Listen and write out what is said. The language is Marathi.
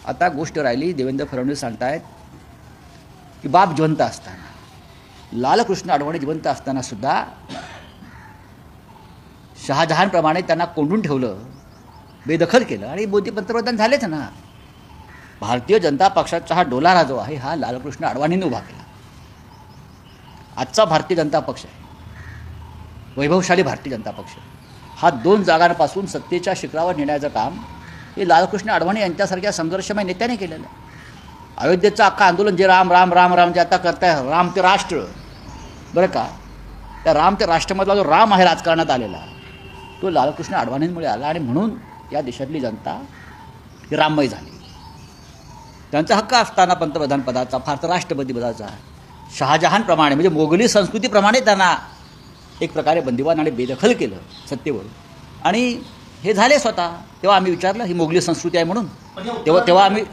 आता गोष्ट राहिली, देवेंद्र फडणवीस सांगतायत की बाप जिवंत असताना, लालकृष्ण अडवाणी जिवंत असताना सुद्धा शहाजहानप्रमाणे त्यांना कोंडून ठेवलं, बेदखल केलं आणि मोदी पंतप्रधान झालेच ना. भारतीय जनता पक्षाचा हा डोलारा जो आहे हा लालकृष्ण अडवाणींनी उभा केला. आजचा भारतीय जनता पक्ष आहे, वैभवशाली भारतीय जनता पक्ष, हा 2 जागांपासून सत्तेच्या शिखरावर नेण्याचं काम हे लालकृष्ण अडवाणी यांच्यासारख्या संघर्षमय नेत्याने केलेलं आहे. अयोध्येचं अख्खं आंदोलन जे राम राम राम राम जे आता करताय, राम ते राष्ट्र, बरं का, त्या राम ते राष्ट्रमधला जो राम आहे राजकारणात आलेला, तो लालकृष्ण अडवाणींमुळे आला आणि म्हणून या देशातली जनता ही राममय झाली. त्यांचा हक्क असताना पंतप्रधान पदाचा, फार तर राष्ट्रपती पदाचा, शहाजहानप्रमाणे म्हणजे मोगली संस्कृतीप्रमाणे त्यांना एक प्रकारे बंदिवान आणि बेदखल केलं सत्तेवर आणि हे झाले स्वतः. तेव्हा आम्ही विचारलं ही मोगली संस्कृती आहे म्हणून, तेव्हा आम्ही